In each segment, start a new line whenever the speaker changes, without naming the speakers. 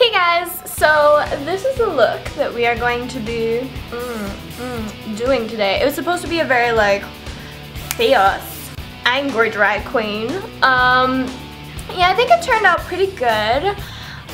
Hey guys, so this is the look that we are going to be doing today. It was supposed to be a very like fierce, angry drag queen. Yeah, I think it turned out pretty good.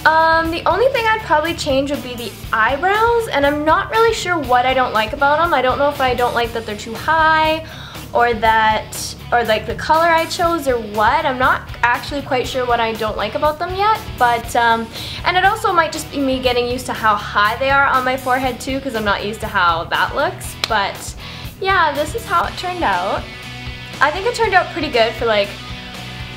The only thing I'd probably change would be the eyebrows, and I'm not really sure what I don't like about them. I don't know if I don't like that they're too high, or like the color I chose, or what. I'm not actually quite sure what I don't like about them yet, but and it also might just be me getting used to how high they are on my forehead too, because I'm not used to how that looks. But yeah, this is how it turned out. I think it turned out pretty good for like,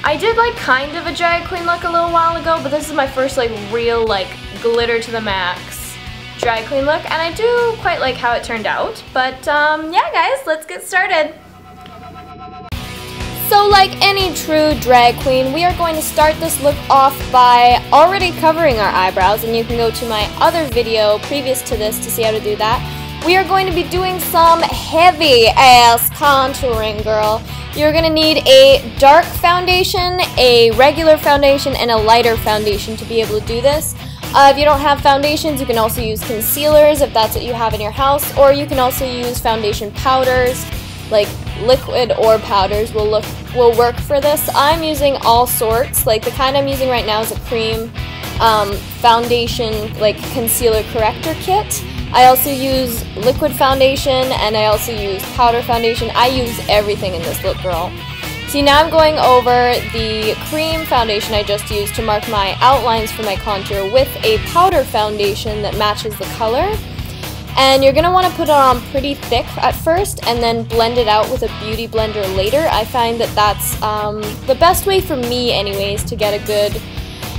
I did like kind of a drag queen look a little while ago, but this is my first like real like glitter to the max drag queen look, and I do quite like how it turned out. But yeah guys, let's get started. So like any true drag queen, we are going to start this look off by already covering our eyebrows, and you can go to my other video previous to this to see how to do that. We are going to be doing some heavy ass contouring, girl. You're going to need a dark foundation, a regular foundation, and a lighter foundation to be able to do this. If you don't have foundations, you can also use concealers if that's what you have in your house, or you can also use foundation powders, like liquid or powders will work for this. I'm using all sorts. Like the kind I'm using right now is a cream foundation, like concealer corrector kit. I also use liquid foundation, and I also use powder foundation. I use everything in this look, girl. See, now I'm going over the cream foundation I just used to mark my outlines for my contour with a powder foundation that matches the color. And you're going to want to put it on pretty thick at first and then blend it out with a beauty blender later. I find that that's the best way for me anyways to get a good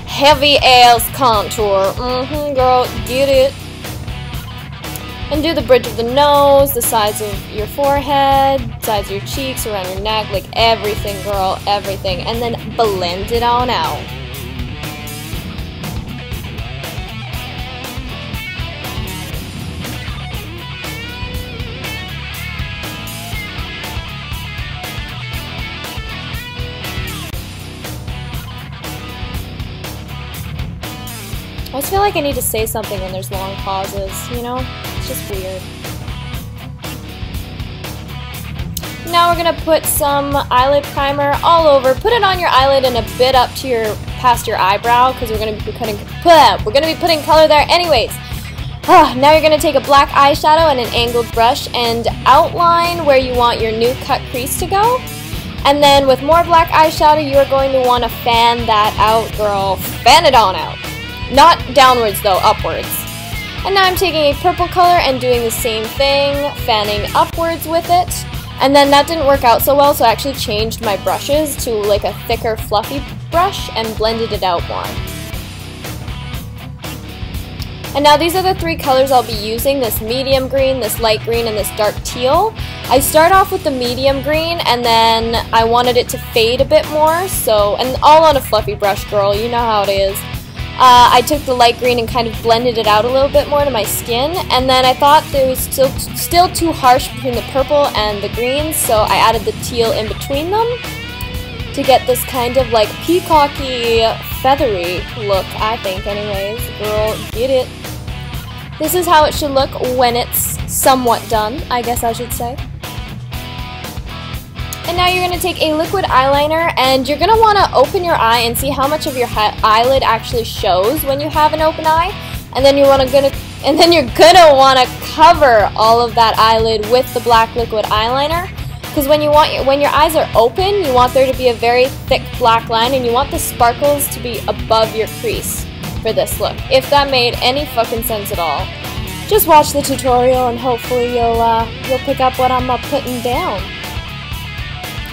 heavy ass contour. Girl, get it. And do the bridge of the nose, the sides of your forehead, sides of your cheeks, around your neck, like everything, girl, everything. And then blend it on out. I always feel like I need to say something when there's long pauses, you know? It's just weird. Now we're gonna put some eyelid primer all over. Put it on your eyelid and a bit up to past your eyebrow, because we're gonna be putting color there anyways. Now you're gonna take a black eyeshadow and an angled brush and outline where you want your new cut crease to go. And then with more black eyeshadow, you are going to want to fan that out, girl. Fan it on out. Not downwards though, upwards. And now I'm taking a purple color and doing the same thing, fanning upwards with it. And then that didn't work out so well, so I actually changed my brushes to like a thicker, fluffy brush and blended it out more. And now these are the three colors I'll be using, this medium green, this light green, and this dark teal. I start off with the medium green, and then I wanted it to fade a bit more, so, and all on a fluffy brush, girl, you know how it is. I took the light green and kind of blended it out a little bit more to my skin, and then I thought there was still too harsh between the purple and the green, so I added the teal in between them to get this kind of like peacocky, feathery look, I think anyways. Girl, get it. This is how it should look when it's somewhat done, I guess I should say. And now you're going to take a liquid eyeliner, and you're going to want to open your eye and see how much of your eyelid actually shows when you have an open eye. And then you're going to want to cover all of that eyelid with the black liquid eyeliner, because when your eyes are open, you want there to be a very thick black line, and you want the sparkles to be above your crease for this look. If that made any fucking sense at all, just watch the tutorial and hopefully you'll pick up what I'm putting down.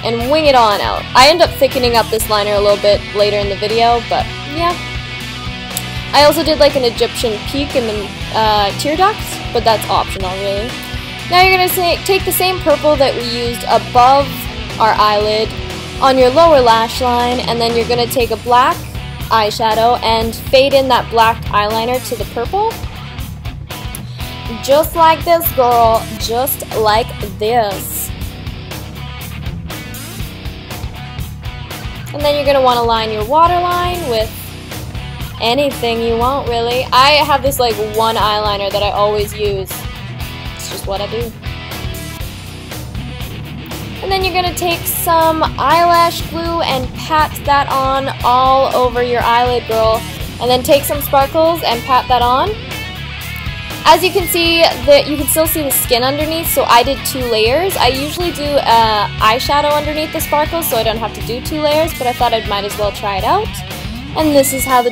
And wing it on out. I end up thickening up this liner a little bit later in the video, but yeah. I also did like an Egyptian peak in the tear ducts, but that's optional really. Now you're going to take the same purple that we used above our eyelid on your lower lash line, and then you're going to take a black eyeshadow and fade in that black eyeliner to the purple. Just like this, girl. Just like this. And then you're going to want to line your waterline with anything you want, really. I have this like one eyeliner that I always use. It's just what I do. And then you're going to take some eyelash glue and pat that on all over your eyelid, girl. And then take some sparkles and pat that on. As you can see, you can still see the skin underneath, so I did 2 layers. I usually do eyeshadow underneath the sparkles, so I don't have to do 2 layers, but I thought I might as well try it out. And this is how the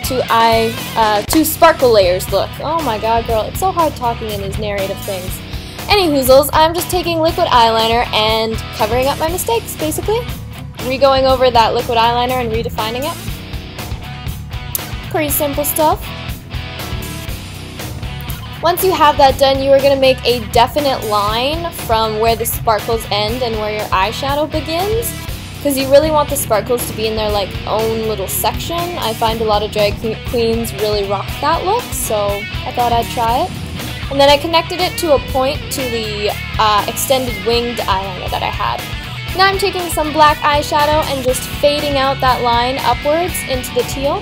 2 sparkle layers look. Oh my god, girl, it's so hard talking in these narrative things. Anyhoozles, I'm just taking liquid eyeliner and covering up my mistakes, basically. Re-going over that liquid eyeliner and redefining it. Pretty simple stuff. Once you have that done, you are going to make a definite line from where the sparkles end and where your eyeshadow begins, because you really want the sparkles to be in their like own little section. I find a lot of drag queens really rock that look, so I thought I'd try it. And then I connected it to a point to the extended winged eyeliner that I had. Now I'm taking some black eyeshadow and just fading out that line upwards into the teal.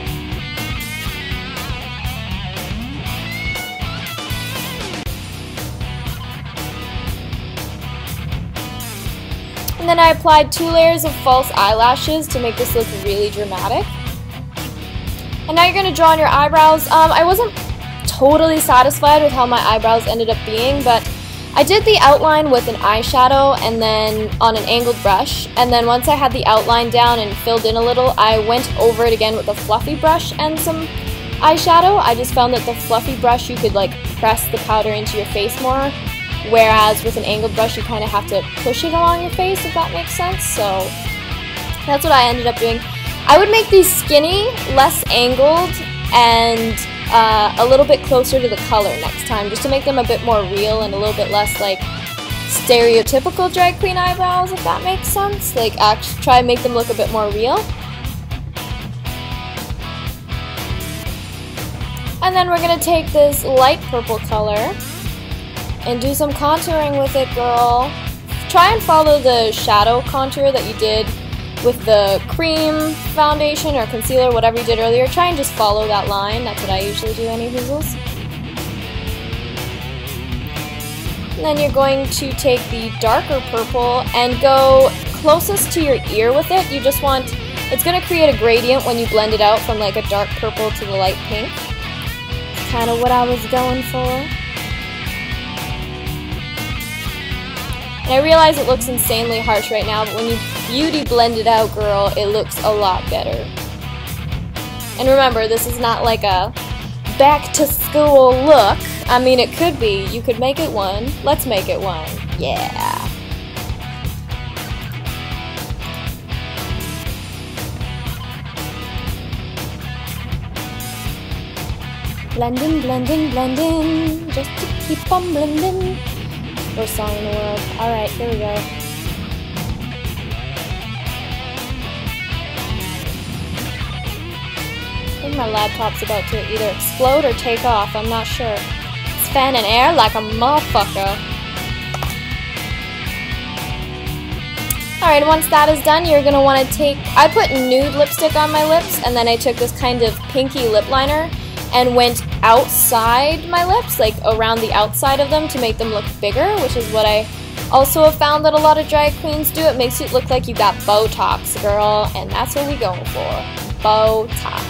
And then I applied 2 layers of false eyelashes to make this look really dramatic. And now you're going to draw on your eyebrows. I wasn't totally satisfied with how my eyebrows ended up being, but I did the outline with an eyeshadow and then on an angled brush, and then once I had the outline down and filled in a little, I went over it again with a fluffy brush and some eyeshadow. I just found that the fluffy brush, you could like press the powder into your face more, whereas with an angled brush you kind of have to push it along your face, if that makes sense. So that's what I ended up doing. I would make these skinny, less angled, and a little bit closer to the color next time, just to make them a bit more real and a little bit less like stereotypical drag queen eyebrows, if that makes sense. Like actually try and make them look a bit more real. And then we're going to take this light purple color and do some contouring with it, girl. Try and follow the shadow contour that you did with the cream foundation or concealer, whatever you did earlier. Try and just follow that line. That's what I usually do, anyhoozles. And then you're going to take the darker purple and go closest to your ear with it. You just want, it's going to create a gradient when you blend it out from like a dark purple to the light pink. It's kind of what I was going for. And I realize it looks insanely harsh right now, but when you beauty blend it out, girl, it looks a lot better. And remember, this is not like a back to school look. I mean, it could be. You could make it one. Let's make it one. Yeah. Blending, blending, blending, just to keep on blending. Worst song in the world. Alright, here we go. I think my laptop's about to either explode or take off, I'm not sure. It's fanning air like a motherfucker. Alright, once that is done, you're going to want to take... I put nude lipstick on my lips, and then I took this kind of pinky lip liner and went outside my lips, like around the outside of them to make them look bigger, which is what I also have found that a lot of drag queens do. It makes it look like you got Botox, girl, and that's what we're going for. Botox.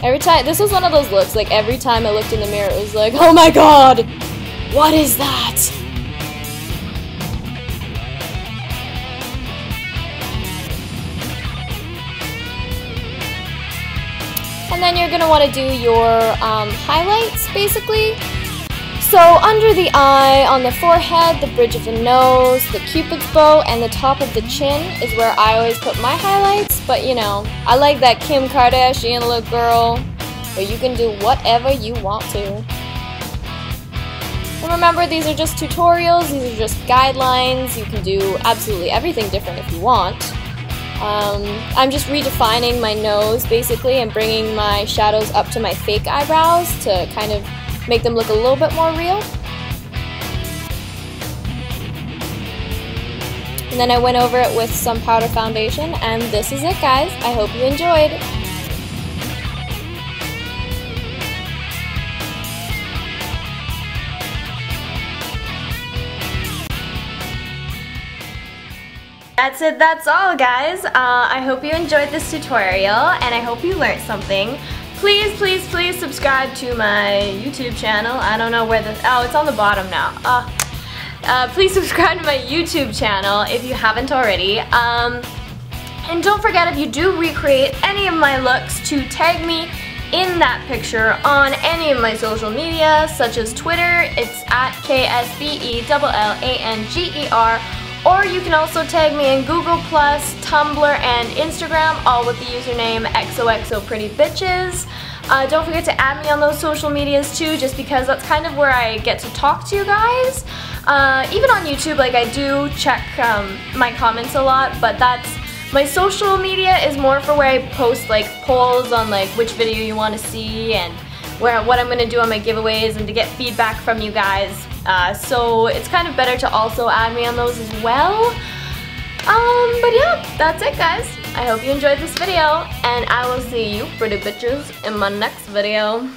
Every time, this was one of those looks, like every time I looked in the mirror, it was like, oh my god, what is that? And then you're going to want to do your highlights, basically. So under the eye, on the forehead, the bridge of the nose, the cupid's bow, and the top of the chin is where I always put my highlights. But you know, I like that Kim Kardashian look, girl. But you can do whatever you want to. And remember, these are just tutorials, these are just guidelines. You can do absolutely everything different if you want. I'm just redefining my nose, basically, and bringing my shadows up to my fake eyebrows to kind of make them look a little bit more real. And then I went over it with some powder foundation, and this is it, guys. I hope you enjoyed. That's it, that's all, guys. I hope you enjoyed this tutorial, and I hope you learned something. Please, please, please subscribe to my YouTube channel. I don't know where this, oh, it's on the bottom now. Please subscribe to my YouTube channel if you haven't already. And don't forget, if you do recreate any of my looks, to tag me in that picture on any of my social media, such as Twitter. It's at KSBELLANGER. Or you can also tag me in Google+, Tumblr, and Instagram, all with the username xoxoprettybitches. Don't forget to add me on those social medias too, just because that's kind of where I get to talk to you guys. Even on YouTube, like, I do check my comments a lot, but my social media is more for where I post like polls on like which video you want to see and what I'm going to do on my giveaways, and to get feedback from you guys. So it's kind of better to also add me on those as well. But yeah, that's it, guys. I hope you enjoyed this video, and I will see you pretty bitches in my next video.